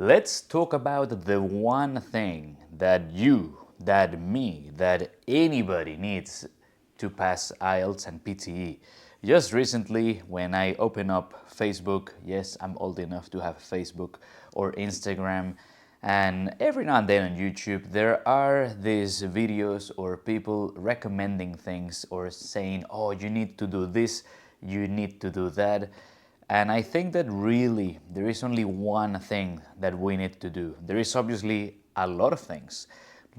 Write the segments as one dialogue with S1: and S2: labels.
S1: Let's talk about the one thing that you, that me, that anybody needs to pass IELTS and PTE. Just recently, when I open up Facebook, yes, I'm old enough to have Facebook or Instagram, and every now and then on YouTube, there are these videos or people recommending things or saying, oh, you need to do this, you need to do that. And I think that really there is only one thing that we need to do. There is obviously a lot of things,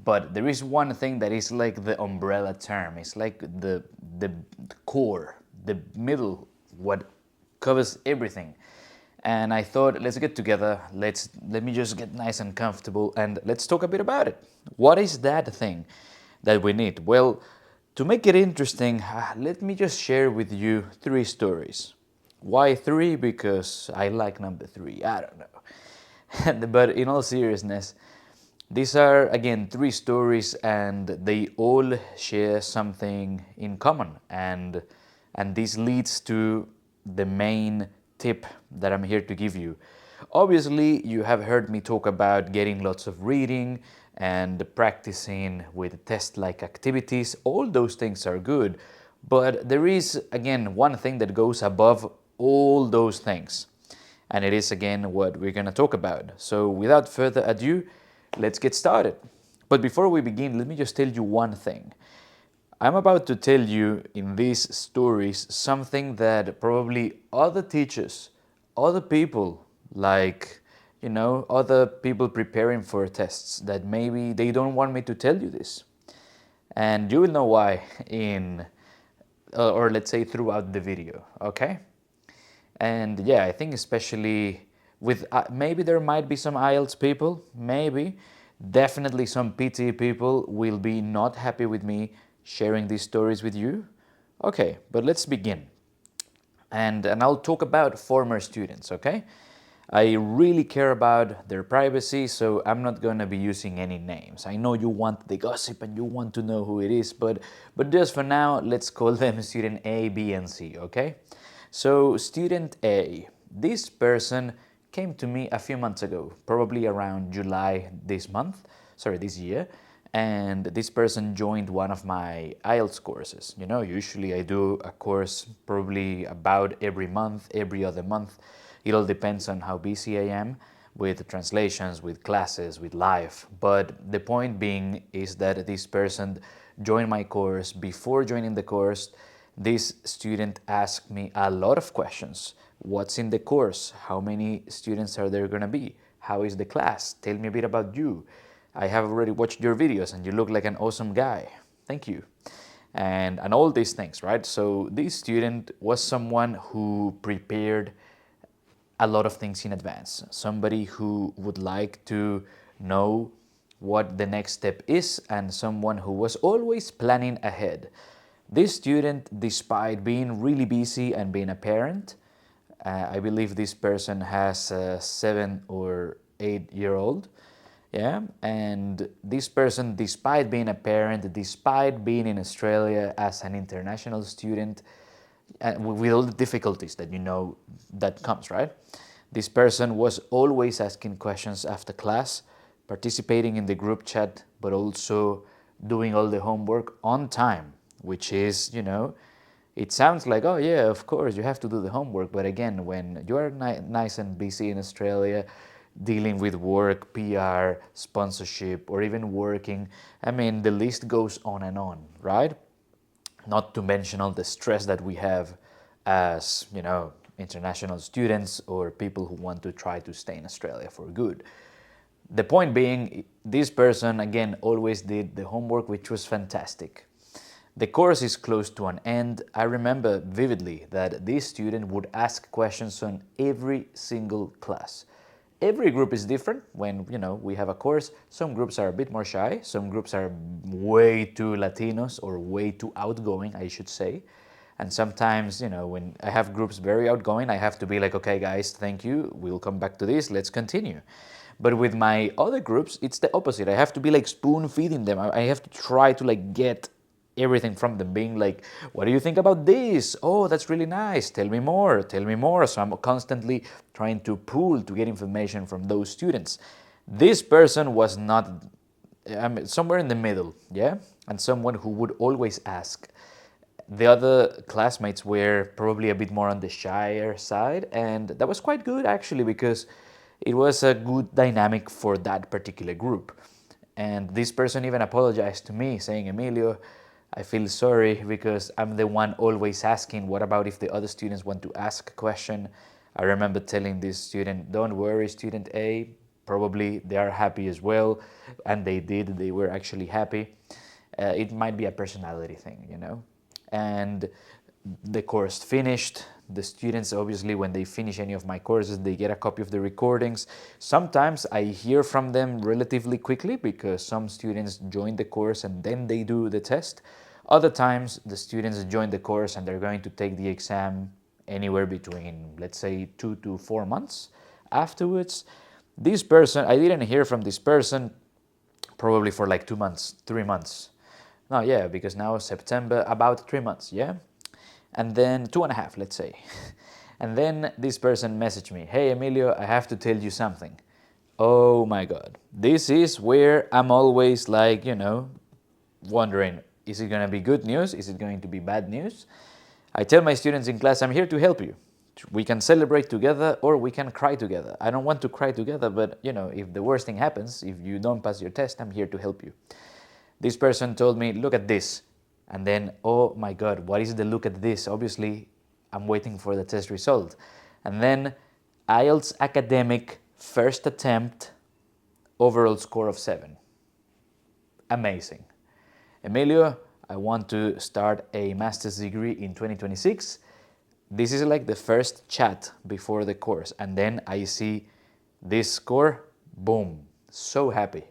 S1: but there is one thing that is like the umbrella term. It's like the core, the middle, what covers everything. And I thought, let's get together. Let me just get nice and comfortable, and let's talk a bit about it. What is that thing that we need? Well, to make it interesting, let me just share with you 3 stories. Why 3? Because I like number 3. I don't know. But in all seriousness, these are again 3 stories, and they all share something in common. And this leads to the main tip that I'm here to give you. Obviously, you have heard me talk about getting lots of reading and practicing with test-like activities. All those things are good, but there is, again, one thing that goes above all those things. And it is, again, what we're going to talk about. So without further ado, let's get started. But before we begin, let me just tell you one thing. I'm about to tell you in these stories something that probably other teachers, other people, like, other people preparing for tests, that maybe they don't want me to tell you this. And you will know why or let's say throughout the video, okay? And yeah, I think especially with, maybe there might be some IELTS people, maybe, definitely some PTE people will be not happy with me sharing these stories with you. Okay, but let's begin. And I'll talk about former students, okay? I really care about their privacy, so I'm not going to be using any names. I know you want the gossip and you want to know who it is, but just for now, let's call them student A, B, and C, okay? So student A, this person came to me a few months ago, probably around July this year, and this person joined one of my IELTS courses. Usually I do a course probably about every month, every other month. It all depends on how busy I am with translations, with classes, with live. But the point being is that this person joined my course. Before joining the course, this student asked me a lot of questions. What's in the course? How many students are there going to be? How is the class? Tell me a bit about you. I have already watched your videos and you look like an awesome guy. Thank you. And all these things, right? So this student was someone who prepared a lot of things in advance. Somebody who would like to know what the next step is, and someone who was always planning ahead. This student, despite being really busy and being a parent, I believe this person has a 7 or 8-year-old, yeah, and this person, despite being a parent, despite being in Australia as an international student, with all the difficulties that that comes, right? This person was always asking questions after class, participating in the group chat, but also doing all the homework on time, which is, it sounds like, oh yeah, of course, you have to do the homework. But again, when you are nice and busy in Australia, dealing with work, PR, sponsorship, or even working, I mean, the list goes on and on, right? Not to mention all the stress that we have as, international students or people who want to try to stay in Australia for good. The point being, this person, again, always did the homework, which was fantastic. The course is close to an end. I remember vividly that this student would ask questions on every single class. Every group is different when, we have a course. Some groups are a bit more shy. Some groups are way too Latinos or way too outgoing, I should say. And sometimes, when I have groups very outgoing, I have to be like, okay, guys, thank you. We'll come back to this. Let's continue. But with my other groups, it's the opposite. I have to be like spoon feeding them. I have to try to like get everything from them, being like, what do you think about this? Oh, that's really nice. Tell me more. Tell me more. So I'm constantly trying to pull to get information from those students. This person was not, somewhere in the middle, yeah? And someone who would always ask. The other classmates were probably a bit more on the shyer side, and that was quite good actually, because it was a good dynamic for that particular group. And this person even apologized to me, saying, Emilio, I feel sorry because I'm the one always asking, what about if the other students want to ask a question? I remember telling this student, don't worry, student A, probably they are happy as well, and they were actually happy. It might be a personality thing, you know? And the course finished. The students, obviously, when they finish any of my courses, they get a copy of the recordings. Sometimes I hear from them relatively quickly because some students join the course and then they do the test. Other times, the students join the course and they're going to take the exam anywhere between, let's say, 2 to 4 months afterwards. This person, I didn't hear from this person probably for like 2 months, 3 months. No, yeah, because now September, about 3 months, yeah? And then 2.5, let's say. And then this person messaged me, hey, Emilio, I have to tell you something. Oh my God. This is where I'm always like, wondering, is it going to be good news? Is it going to be bad news? I tell my students in class, I'm here to help you. We can celebrate together or we can cry together. I don't want to cry together, but if the worst thing happens, if you don't pass your test, I'm here to help you. This person told me, look at this. And then, oh my God, what is the look at this? Obviously, I'm waiting for the test result. And then IELTS Academic, first attempt, overall score of 7. Amazing. Emilio, I want to start a master's degree in 2026. This is like the first chat before the course. And then I see this score, boom, so happy.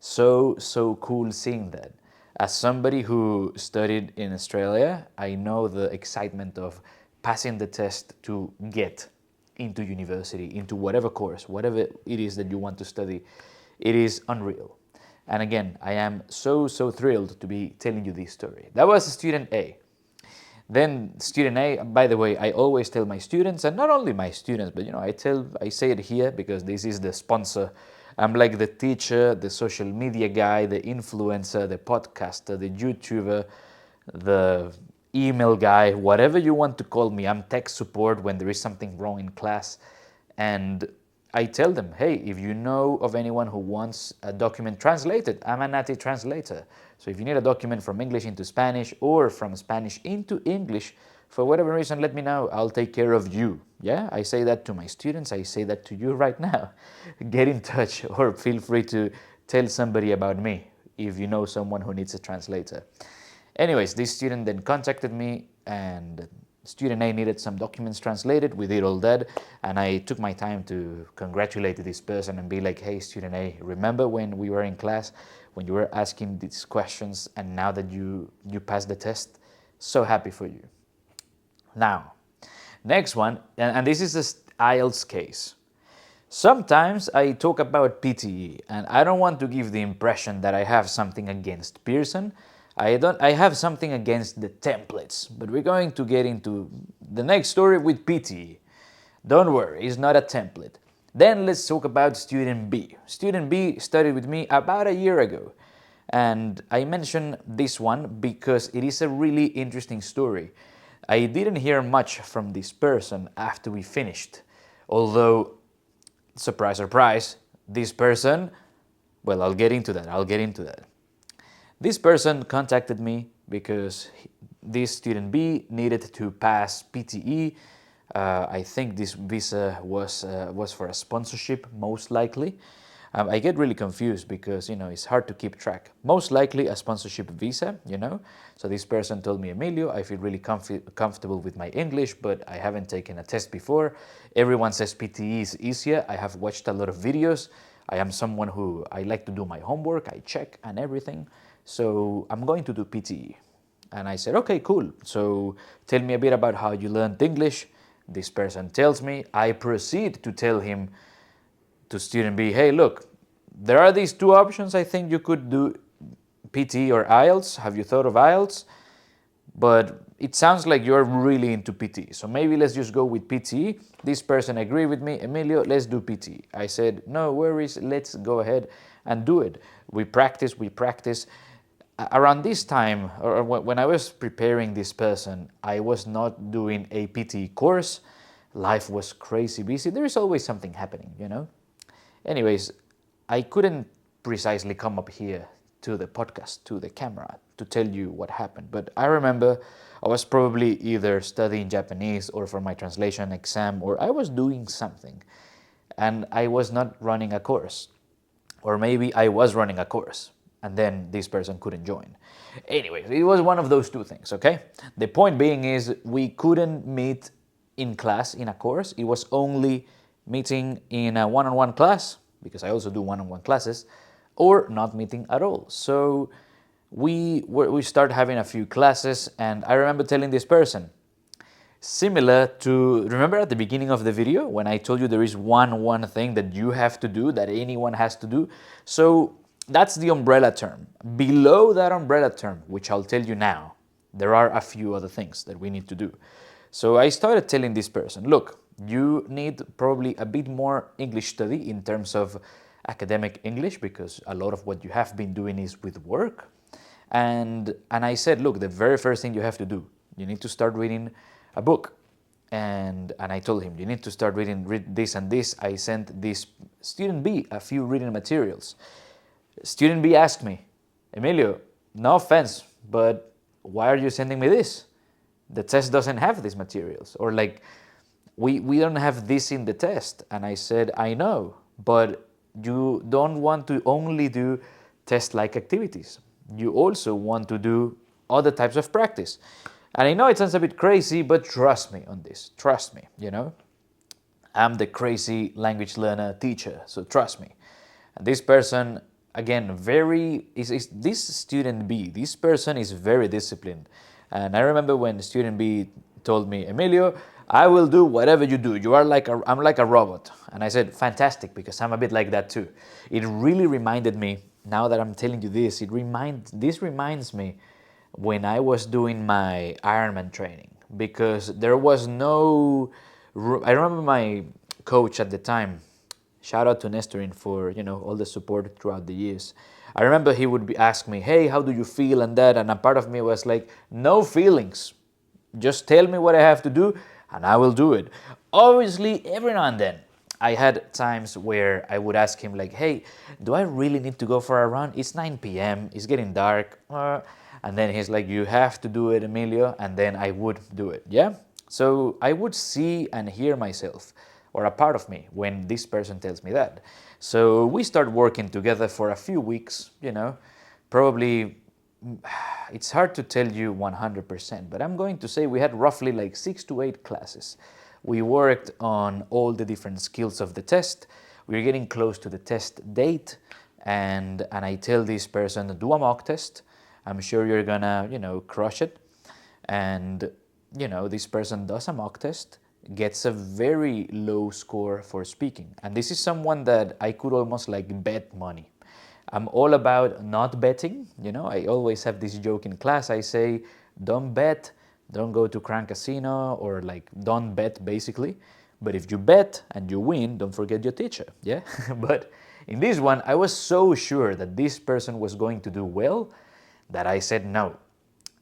S1: So cool seeing that. As somebody who studied in Australia, I know the excitement of passing the test to get into university, into whatever course, whatever it is that you want to study. It is unreal. And again, I am so thrilled to be telling you this story. That was student A. Then student A, by the way, I always tell my students, and not only my students, but I say it here because this is the sponsor. I'm like the teacher, the social media guy, the influencer, the podcaster, the YouTuber, the email guy, whatever you want to call me. I'm tech support when there is something wrong in class. And I tell them, hey, if you know of anyone who wants a document translated, I'm a native translator. So if you need a document from English into Spanish or from Spanish into English, for whatever reason, let me know. I'll take care of you. Yeah, I say that to my students. I say that to you right now. Get in touch or feel free to tell somebody about me if you know someone who needs a translator. Anyways, this student then contacted me and student A needed some documents translated. We did all that, and I took my time to congratulate this person and be like, hey, student A, remember when we were in class, when you were asking these questions, and now that you passed the test? So happy for you. Now, next one, and this is the IELTS case. Sometimes I talk about PTE, and I don't want to give the impression that I have something against Pearson. I have something against the templates, but we're going to get into the next story with PTE. Don't worry, it's not a template. Then let's talk about student B. Student B studied with me about a year ago, and I mention this one because it is a really interesting story. I didn't hear much from this person after we finished, although, surprise, surprise, this person, well, I'll get into that. This person contacted me because this student B needed to pass PTE. I think this visa was for a sponsorship, most likely. I get really confused because, it's hard to keep track. Most likely a sponsorship visa, So this person told me, Emilio, I feel really comfortable with my English, but I haven't taken a test before. Everyone says PTE is easier. I have watched a lot of videos. I am someone who I like to do my homework. I check and everything. So I'm going to do PTE. And I said, okay, cool. So tell me a bit about how you learned English. This person tells me. I proceed to tell him, to student B, hey, look, there are these two options. I think you could do PTE or IELTS? Have you thought of IELTS? But it sounds like you're really into PTE. So maybe let's just go with PTE. This person agreed with me. Emilio, let's do PTE. I said, no worries, let's go ahead and do it. We practice. Around this time, or when I was preparing this person, I was not doing a PTE course. Life was crazy busy. There is always something happening, you know? Anyways, I couldn't precisely come up here to the podcast, to the camera, to tell you what happened. But I remember I was probably either studying Japanese or for my translation exam, or I was doing something. And I was not running a course. Or maybe I was running a course, and then this person couldn't join. Anyways, it was one of those two things, okay? The point being is we couldn't meet in class in a course. It was only meeting in a one-on-one class, because I also do one-on-one classes, or not meeting at all. So we started having a few classes, and I remember telling this person, similar to, remember at the beginning of the video when I told you there is one thing that you have to do, that anyone has to do? So that's the umbrella term. Below that umbrella term, which I'll tell you now, there are a few other things that we need to do. So I started telling this person, look, you need probably a bit more English study in terms of academic English, because a lot of what you have been doing is with work. And I said, look, the very first thing you have to do, you need to start reading a book. And I told him, you need to start reading this and this. I sent this student B a few reading materials. Student B asked me, Emilio, no offense, but why are you sending me this? The test doesn't have these materials. Or like, we don't have this in the test. And I said, I know, but you don't want to only do test-like activities. You also want to do other types of practice. And I know it sounds a bit crazy, but trust me on this. Trust me, you know. I'm the crazy language learner teacher, so trust me. And this person, again, this student B, this person is very disciplined. And I remember when student B told me, Emilio, I will do whatever you do. I'm like a robot. And I said, fantastic, because I'm a bit like that too. It really reminded me, now that I'm telling you this, this reminds me when I was doing my Ironman training, because there was no, I remember my coach at the time, shout out to Nestorin for, you know, all the support throughout the years. I remember he would ask me, hey, how do you feel and that, and a part of me was like, no feelings, just tell me what I have to do and I will do it. Obviously, every now and then, I had times where I would ask him like, hey, do I really need to go for a run? It's 9 p.m., it's getting dark. And then he's like, you have to do it, Emilio. And then I would do it, yeah? So I would see and hear myself, or a part of me, when this person tells me that. So we start working together for a few weeks, you know, probably, it's hard to tell you 100%, but I'm going to say we had roughly like 6 to 8 classes. We worked on all the different skills of the test. We were getting close to the test date, and I tell this person, do a mock test. I'm sure you're gonna, you know, crush it. And, you know, this person does a mock test, gets a very low score for speaking. And this is someone that I could almost like bet money. I'm all about not betting, you know. I always have this joke in class. I say, don't bet, don't go to Crank Casino, or like, don't bet basically. But if you bet and you win, don't forget your teacher, yeah? But in this one, I was so sure that this person was going to do well that I said no.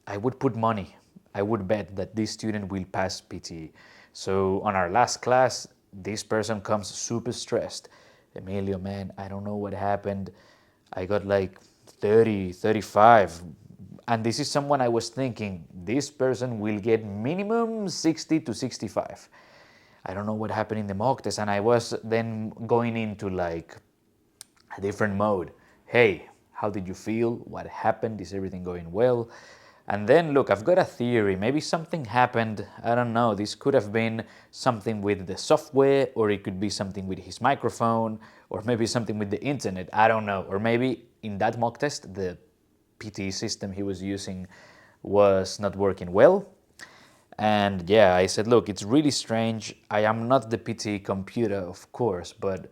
S1: I would put money. I would bet that this student will pass PTE. So on our last class, this person comes super stressed. Emilio, man, I don't know what happened. I got like 30, 35. And this is someone I was thinking, this person will get minimum 60 to 65. I don't know what happened in the mock test. And I was then going into like a different mode. Hey, how did you feel? What happened? Is everything going well? And then look, I've got a theory. Maybe something happened. I don't know. This could have been something with the software, or it could be something with his microphone, or maybe something with the internet. I don't know. Or maybe in that mock test, the PTE system he was using was not working well. And yeah, I said, look, it's really strange. I am not the PTE computer, of course, but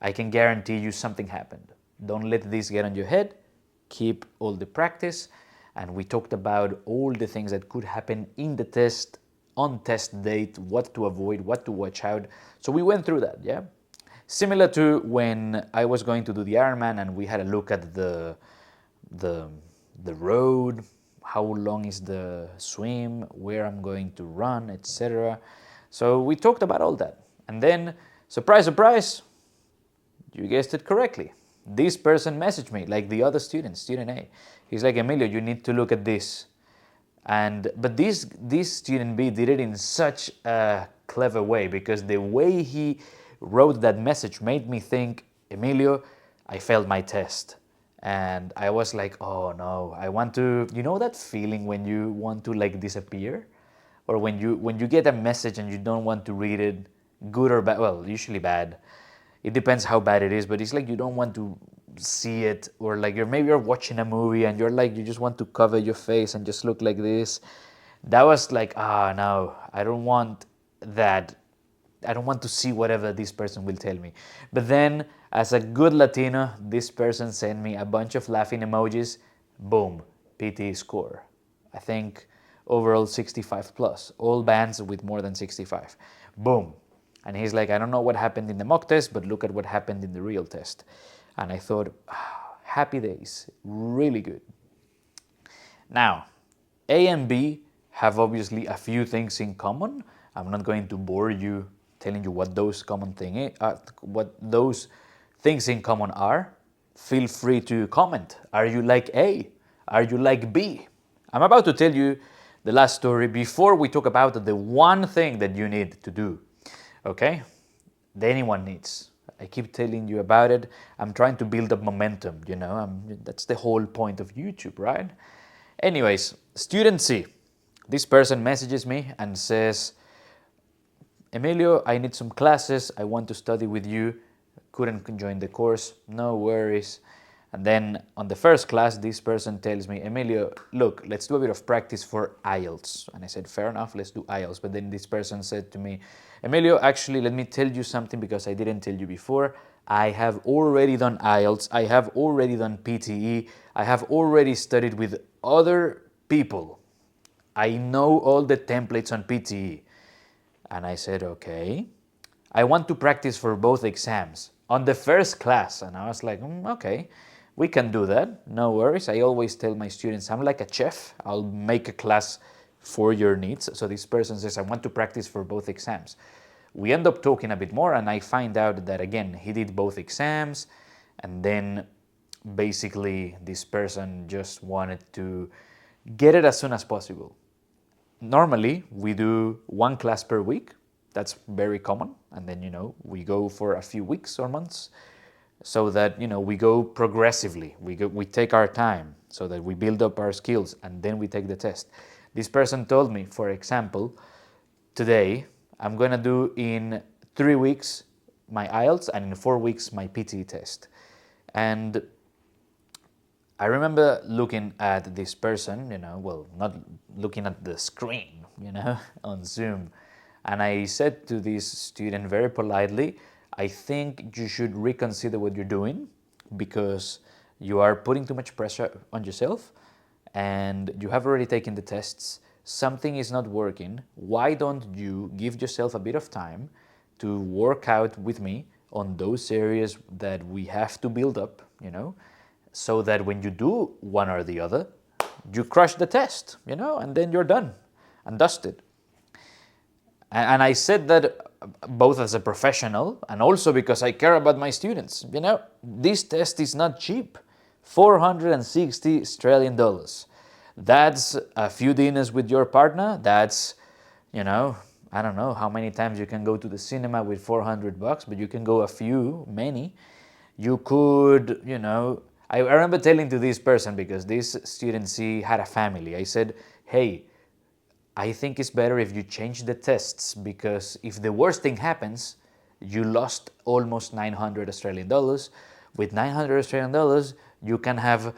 S1: I can guarantee you something happened. Don't let this get on your head. keep all the practice, and we talked about all the things that could happen in the test, on test date, what to avoid, what to watch out. So we went through that, yeah? Similar to when I was going to do the Ironman and we had a look at the road, how long is the swim, where I'm going to run, etc. So we talked about all that. And then, surprise, surprise, you guessed it correctly. This person messaged me, like the other student, student A. He's like, Emilio, you need to look at this. But this student B did it in such a clever way, because the way he wrote that message made me think, Emilio, I failed my test. And I was like, oh no, I want to, you know that feeling when you want to like disappear? Or when you get a message and you don't want to read it, good or bad, well, usually bad. It depends how bad it is, but it's like you don't want to see it, or like you're watching a movie and you're like, you just want to cover your face and just look like this. That was like, no, I don't want that. I don't want to see whatever this person will tell me. But then, as a good Latino, this person sent me a bunch of laughing emojis. Boom, PTE score. I think overall 65 plus. All bands with more than 65. Boom. And he's like, I don't know what happened in the mock test, but look at what happened in the real test. And I thought, happy days, really good. Now, A and B have obviously a few things in common. I'm not going to bore you telling you what those what those things in common are. Feel free to comment. Are you like A? Are you like B? I'm about to tell you the last story before we talk about the one thing that you need to do. Okay? That anyone needs. I keep telling you about it. I'm trying to build up momentum, you know. That's the whole point of YouTube, right? Anyways, student C. This person messages me and says, Emilio, I need some classes. I want to study with you. Couldn't join the course. No worries. And then on the first class, this person tells me, Emilio, look, let's do a bit of practice for IELTS. And I said, fair enough, let's do IELTS. But then this person said to me, Emilio, actually, let me tell you something because I didn't tell you before. I have already done IELTS. I have already done PTE. I have already studied with other people. I know all the templates on PTE. And I said, okay. I want to practice for both exams on the first class. And I was like, okay, we can do that. No worries. I always tell my students, I'm like a chef. I'll make a class for your needs. So this person says, I want to practice for both exams. We end up talking a bit more, and I find out that, again, he did both exams. And then basically this person just wanted to get it as soon as possible. Normally, we do one class per week. That's very common. And then, we go for a few weeks or months so that, we go progressively. We take our time so that we build up our skills and then we take the test. This person told me, for example, today I'm going to do in 3 weeks my IELTS and in 4 weeks my PTE test. And I remember looking at this person, not looking at the screen, on Zoom. And I said to this student very politely, I think you should reconsider what you're doing because you are putting too much pressure on yourself and you have already taken the tests. Something is not working. Why don't you give yourself a bit of time to work out with me on those areas that we have to build up, so that when you do one or the other, you crush the test, and then you're done and dusted. And I said that both as a professional and also because I care about my students. This test is not cheap. 460 Australian dollars. That's a few dinners with your partner. That's, I don't know how many times you can go to the cinema with $400, but you can go many. You could, I remember telling to this person, because this student C had a family, I said, hey, I think it's better if you change the tests, because if the worst thing happens, you lost almost 900 Australian dollars. With 900 Australian dollars, you can have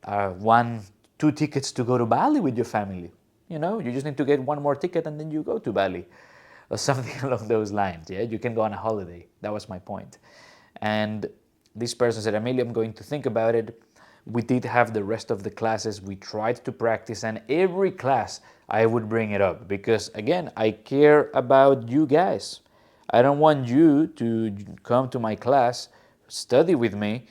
S1: 2 tickets to go to Bali with your family. You just need to get one more ticket and then you go to Bali or something along those lines. Yeah, you can go on a holiday. That was my point. And this person said, Emilio, I'm going to think about it. we did have the rest of the classes. We tried to practice, and every class I would bring it up because, again, I care about you guys. I don't want you to come to my class, study with me,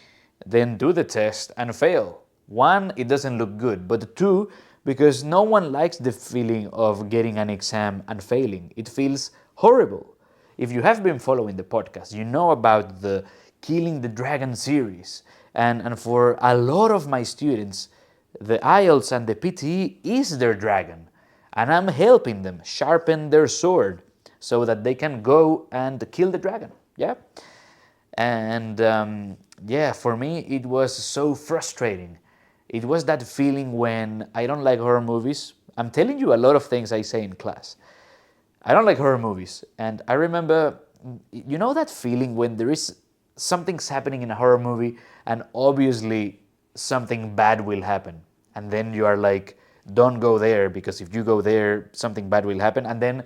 S1: then do the test and fail. One, it doesn't look good, but two, because no one likes the feeling of getting an exam and failing. It feels horrible. If you have been following the podcast, you know about the Killing the Dragon series. And for a lot of my students, the IELTS and the PTE is their dragon. And I'm helping them sharpen their sword so that they can go and kill the dragon. Yeah? And yeah, for me, it was so frustrating. It was that feeling when I don't like horror movies. I'm telling you a lot of things I say in class. I don't like horror movies. And I remember, you know that feeling when there is something's happening in a horror movie and obviously something bad will happen. And then you are like, don't go there because if you go there, something bad will happen. And then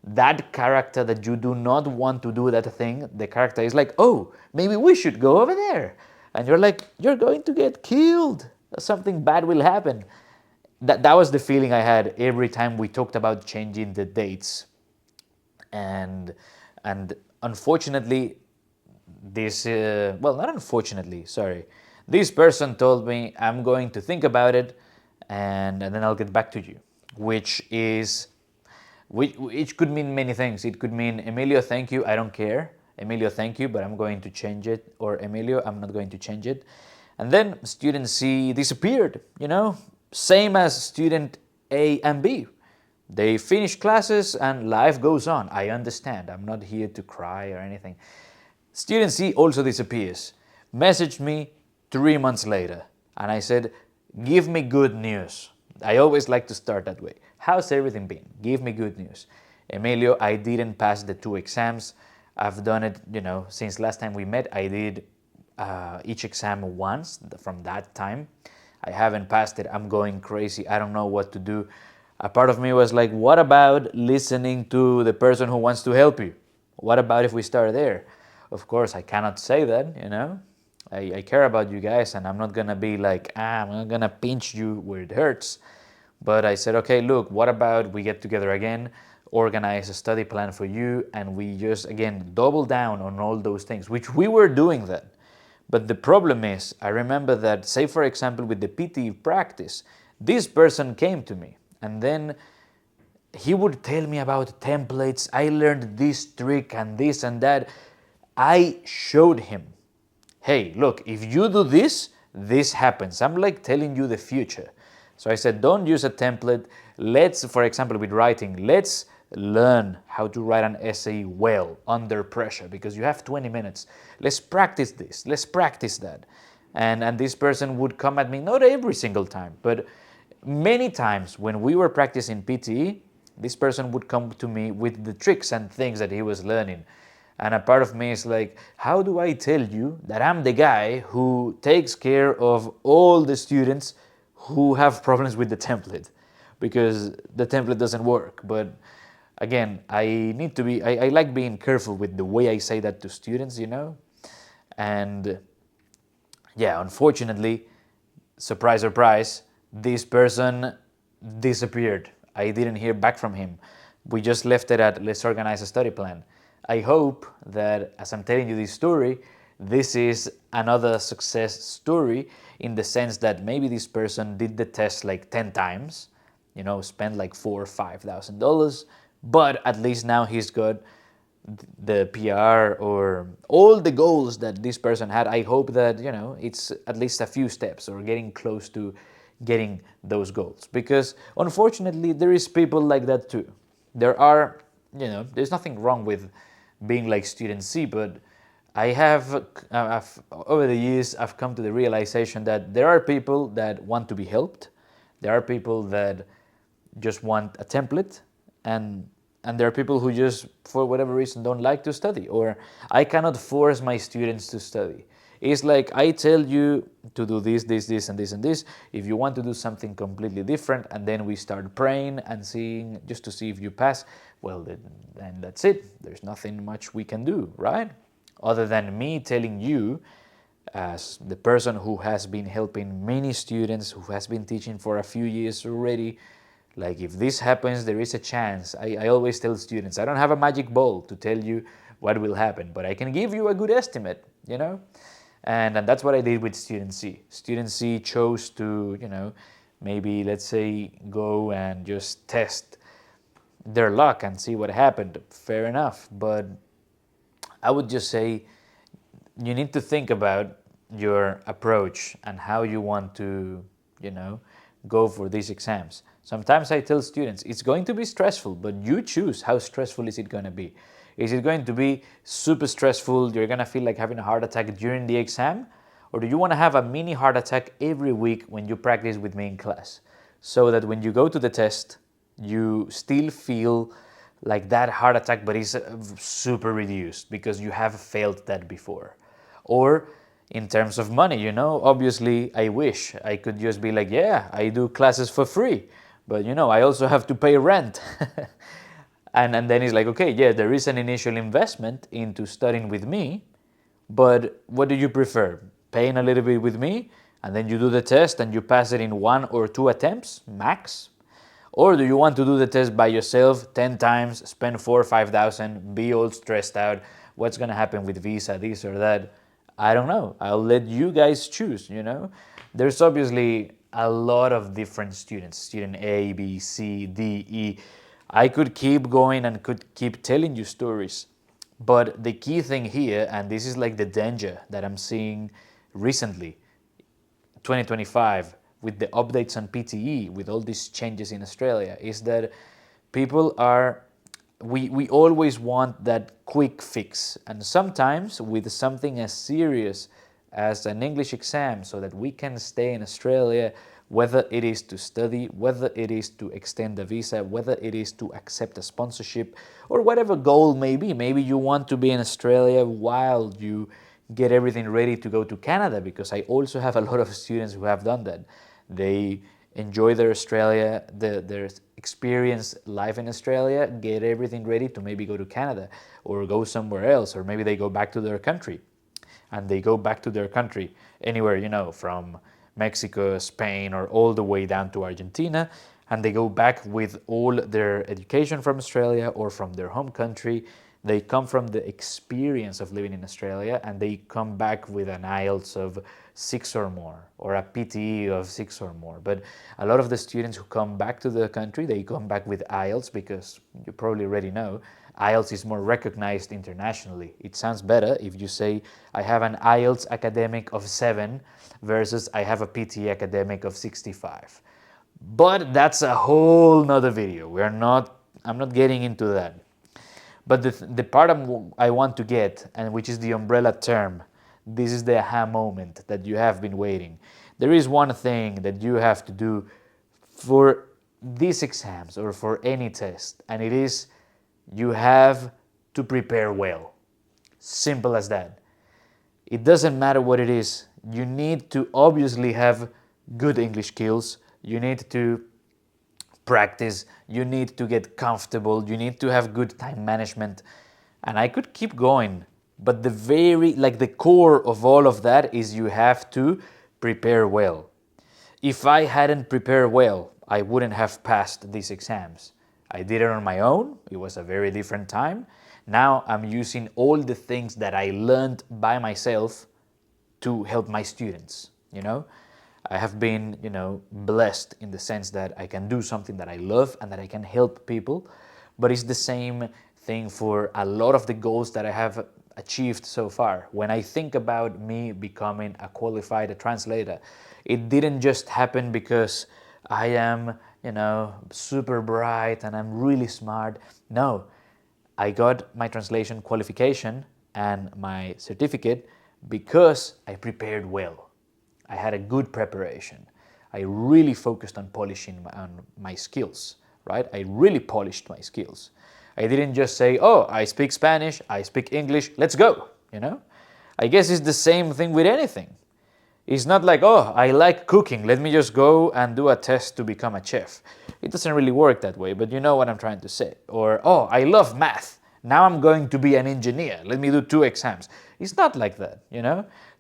S1: that character that you do not want to do that thing, the character is like, oh, maybe we should go over there. And you're like, you're going to get killed. Something bad will happen. That was the feeling I had every time we talked about changing the dates. And unfortunately, this, well, not unfortunately, sorry. This person told me, I'm going to think about it and then I'll get back to you, which could mean many things. It could mean, Emilio, thank you, I don't care. Emilio, thank you, but I'm going to change it. Or Emilio, I'm not going to change it. And then student C disappeared, same as student A and B. They finish classes and life goes on. I understand. I'm not here to cry or anything. Student C also disappears. Messaged me 3 months later. And I said, give me good news. I always like to start that way. How's everything been? Give me good news. Emilio, I didn't pass the 2 exams. I've done it, since last time we met, I did each exam once from that time. I haven't passed it. I'm going crazy. I don't know what to do. A part of me was like, what about listening to the person who wants to help you? What about if we start there? Of course, I cannot say that, I care about you guys and I'm not going to be like, I'm not going to pinch you where it hurts. But I said, okay, look, what about we get together again, organize a study plan for you, and we just, again, double down on all those things, which we were doing then. But the problem is, I remember that, say for example, with the PTE practice, this person came to me and then he would tell me about templates. I learned this trick and this and that. I showed him, hey, look, if you do this, this happens. I'm like telling you the future. So I said, don't use a template. Let's, for example, with writing, let's learn how to write an essay well under pressure because you have 20 minutes. Let's practice this. Let's practice that. And this person would come at me, not every single time, but many times when we were practicing PTE, this person would come to me with the tricks and things that he was learning. And a part of me is like, how do I tell you that I'm the guy who takes care of all the students who have problems with the template? Because the template doesn't work. But again, I like being careful with the way I say that to students, And yeah, unfortunately, surprise, surprise, this person disappeared. I didn't hear back from him. We just left it at, let's organize a study plan. I hope that as I'm telling you this story, this is another success story in the sense that maybe this person did the test like 10 times, spent like $4,000 or $5,000, but at least now he's got the PR or all the goals that this person had. I hope that, it's at least a few steps or getting close to getting those goals. Because unfortunately, there is people like that too. There are, there's nothing wrong with being like student C, but I have, over the years, I've come to the realization that there are people that want to be helped. There are people that just want a template, and there are people who just, for whatever reason, don't like to study, or I cannot force my students to study. It's like I tell you to do this, this, this, and this, and this. If you want to do something completely different, and then we start praying and seeing, just to see if you pass, well, then that's it. There's nothing much we can do, right? Other than me telling you, as the person who has been helping many students, who has been teaching for a few years already, like if this happens, there is a chance. I always tell students, I don't have a magic ball to tell you what will happen, but I can give you a good estimate, you know? And that's what I did with Student C. Student C chose to, maybe let's say go and just test their luck and see what happened. Fair enough. But I would just say you need to think about your approach and how you want to, go for these exams. Sometimes I tell students it's going to be stressful, but you choose how stressful is it going to be. Is it going to be super stressful, you're going to feel like having a heart attack during the exam? Or do you want to have a mini heart attack every week when you practice with me in class? So that when you go to the test, you still feel like that heart attack, but it's super reduced because you have felt that before. Or in terms of money, obviously I wish I could just be like, yeah, I do classes for free, but I also have to pay rent. And then it's like, okay, yeah, there is an initial investment into studying with me, but what do you prefer? Paying a little bit with me, and then you do the test and you pass it in 1 or 2 attempts, max? Or do you want to do the test by yourself 10 times, spend 4 or 5,000, be all stressed out, what's going to happen with visa, this or that? I don't know. I'll let you guys choose, There's obviously a lot of different students, student A, B, C, D, E. I could keep going and could keep telling you stories. But the key thing here, and this is like the danger that I'm seeing recently, 2025, with the updates on PTE, with all these changes in Australia, is that people are, we always want that quick fix. And sometimes with something as serious as an English exam, so that we can stay in Australia, whether it is to study, whether it is to extend a visa, whether it is to accept a sponsorship, or whatever goal may be. Maybe you want to be in Australia while you get everything ready to go to Canada, because I also have a lot of students who have done that. They enjoy their Australia, their experience life in Australia, get everything ready to maybe go to Canada or go somewhere else, or maybe they go back to their country. And they go back to their country anywhere, from Mexico, Spain, or all the way down to Argentina, and they go back with all their education from Australia or from their home country. They come from the experience of living in Australia, and they come back with an IELTS of 6 or more, or a PTE of 6 or more. But a lot of the students who come back to the country, they come back with IELTS because you probably already know, IELTS is more recognized internationally. It sounds better if you say, I have an IELTS academic of 7 versus I have a PTE academic of 65. But that's a whole nother video. I'm not getting into that. But the part I want to get, and which is the umbrella term, this is the aha moment that you have been waiting. There is one thing that you have to do for these exams or for any test, and it is you have to prepare well. Simple as that. It doesn't matter what it is. You need to obviously have good English skills. You need to practice. You need to get comfortable. You need to have good time management. And I could keep going. But the core of all of that is you have to prepare well. If I hadn't prepared well, I wouldn't have passed these exams. I did it on my own. It was a very different time. Now I'm using all the things that I learned by myself to help my students, I have been, blessed in the sense that I can do something that I love and that I can help people. But it's the same thing for a lot of the goals that I have achieved so far. When I think about me becoming a qualified translator, it didn't just happen because I am, super bright and I'm really smart. No, I got my translation qualification and my certificate because I prepared well. I had a good preparation. I really focused on polishing my skills, right? I really polished my skills. I didn't just say, oh, I speak Spanish, I speak English, let's go, I guess it's the same thing with anything. It's not like, oh, I like cooking, let me just go and do a test to become a chef. It doesn't really work that way, but you know what I'm trying to say. Or, oh, I love math, now I'm going to be an engineer, let me do 2 exams. It's not like that,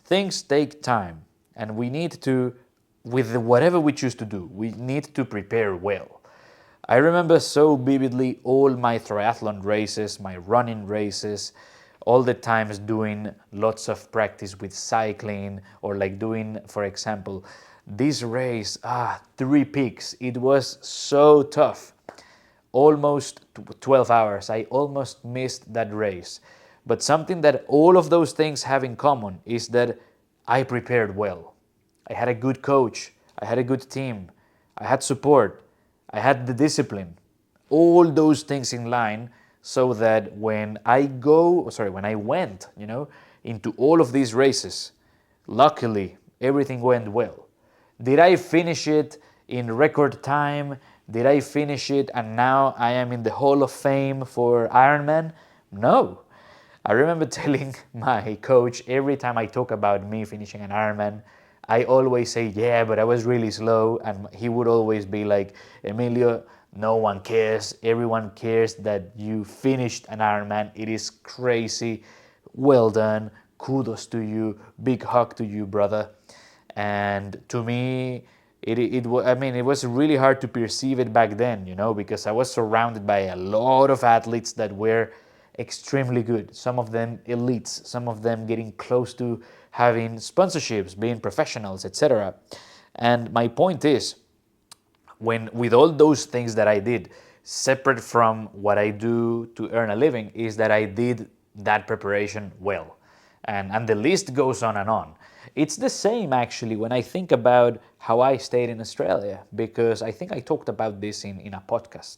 S1: things take time, and we need to, with whatever we choose to do, we need to prepare well. I remember so vividly all my triathlon races, my running races, all the times doing lots of practice with cycling, or like doing, for example, this race, Three Peaks. It was so tough. Almost 12 hours. I almost missed that race. But something that all of those things have in common is that I prepared well. I had a good coach. I had a good team. I had support. I had the discipline. All those things in line, so that when I went, into all of these races, luckily everything went well. Did I finish it in record time? Did I finish it and now I am in the Hall of Fame for Ironman? No. I remember telling my coach every time I talk about me finishing an Ironman, I always say, yeah, but I was really slow. And he would always be like, Emilio, no one cares. Everyone cares that you finished an Ironman. It is crazy. Well done. Kudos to you. Big hug to you, brother. And to me, it was really hard to perceive it back then, because I was surrounded by a lot of athletes that were extremely good. Some of them elites, some of them getting close to having sponsorships, being professionals, etc. And my point is, with all those things that I did, separate from what I do to earn a living, is that I did that preparation well. And the list goes on and on. It's the same actually when I think about how I stayed in Australia, because I think I talked about this in a podcast.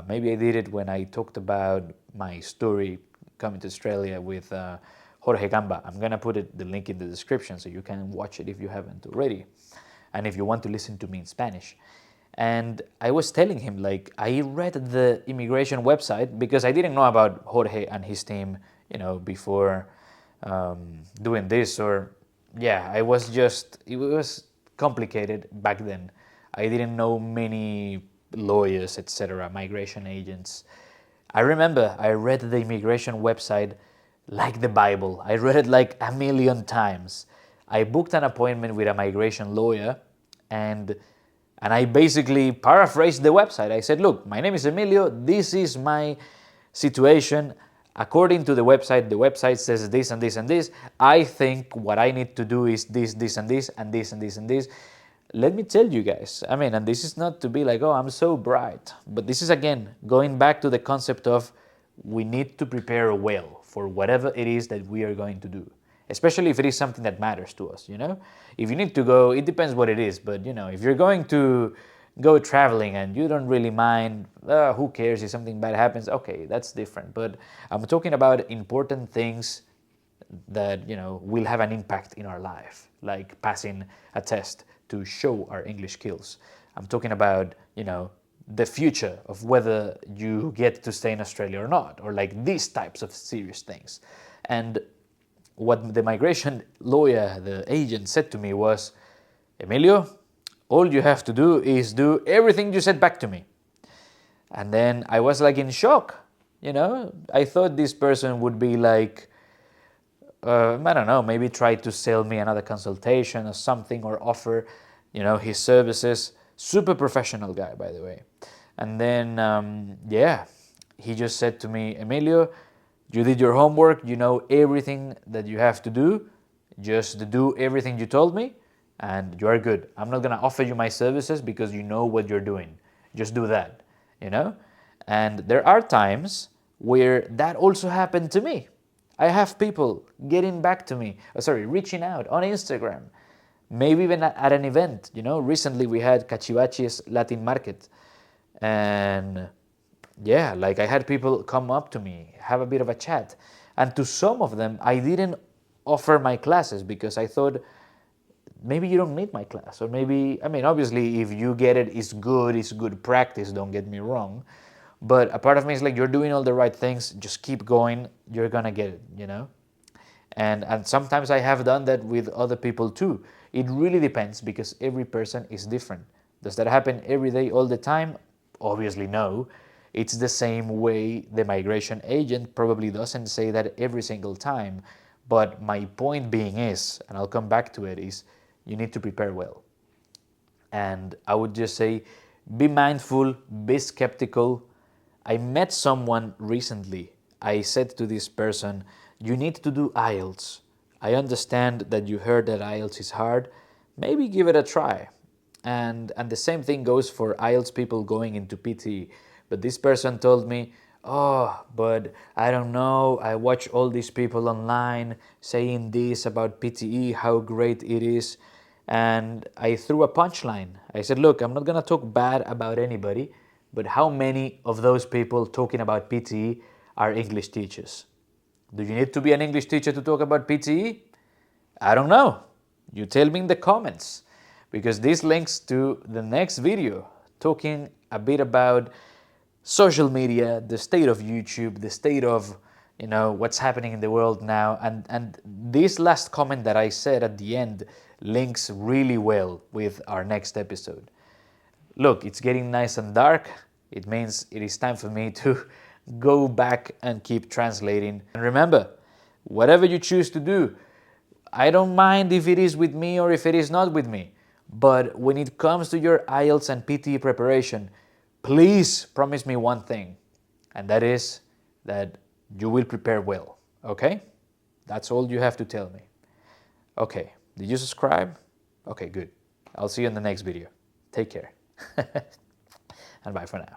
S1: Maybe I did it when I talked about my story coming to Australia with Jorge Gamba. I'm going to put the link in the description so you can watch it if you haven't already. And if you want to listen to me in Spanish. And I was telling him, like, I read the immigration website because I didn't know about Jorge and his team, before doing this. It was complicated back then. I didn't know many lawyers, etc., migration agents. I remember I read the immigration website like the Bible. I read it like a million times. I booked an appointment with a migration lawyer, and I basically paraphrased the website. I said, look, my name is Emilio. This is my situation. According to the website says this and this and this. I think what I need to do is this, this and this, and this and this and this. Let me tell you guys, and this is not to be like, oh, I'm so bright. But this is, again, going back to the concept of we need to prepare well for whatever it is that we are going to do. Especially if it is something that matters to us, If you need to go, it depends what it is, but, if you're going to go traveling and you don't really mind, who cares if something bad happens, okay, that's different. But I'm talking about important things that, will have an impact in our life, like passing a test to show our English skills. I'm talking about, the future of whether you get to stay in Australia or not, or like these types of serious things. And what the migration lawyer, the agent, said to me was, Emilio, all you have to do is do everything you said back to me. And then I was like in shock, I thought this person would be like, I don't know, maybe try to sell me another consultation or something, or offer, his services. Super professional guy, by the way. And then, he just said to me, Emilio, you did your homework, you know everything that you have to do, just do everything you told me, and you are good. I'm not going to offer you my services because you know what you're doing. Just do that, And there are times where that also happened to me. I have people getting back to me, reaching out on Instagram, maybe even at an event. Recently we had Cachivachi's Latin Market, and I had people come up to me, have a bit of a chat, and to some of them I didn't offer my classes because I thought, maybe you don't need my class, or maybe, obviously if you get it, it's good practice, don't get me wrong. But a part of me is like, you're doing all the right things, just keep going, you're gonna get it, And sometimes I have done that with other people too. It really depends because every person is different. Does that happen every day, all the time? Obviously no. It's the same way the migration agent probably doesn't say that every single time. But my point being is, and I'll come back to it, is you need to prepare well. And I would just say, be mindful, be skeptical. I met someone recently. I said to this person, you need to do IELTS. I understand that you heard that IELTS is hard. Maybe give it a try. And the same thing goes for IELTS people going into PTE. But this person told me, oh, but I don't know. I watch all these people online saying this about PTE, how great it is. And I threw a punchline. I said, look, I'm not going to talk bad about anybody, but how many of those people talking about PTE are English teachers? Do you need to be an English teacher to talk about PTE? I don't know. You tell me in the comments, because this links to the next video talking a bit about social media, the state of YouTube, the state of what's happening in the world now. And this last comment that I said at the end links really well with our next episode. Look, it's getting nice and dark. It means it is time for me to go back and keep translating. And remember, whatever you choose to do, I don't mind if it is with me or if it is not with me. But when it comes to your IELTS and PTE preparation, please promise me one thing, and that is that you will prepare well, okay? That's all you have to tell me. Okay, did you subscribe? Okay, good. I'll see you in the next video. Take care. And bye for now.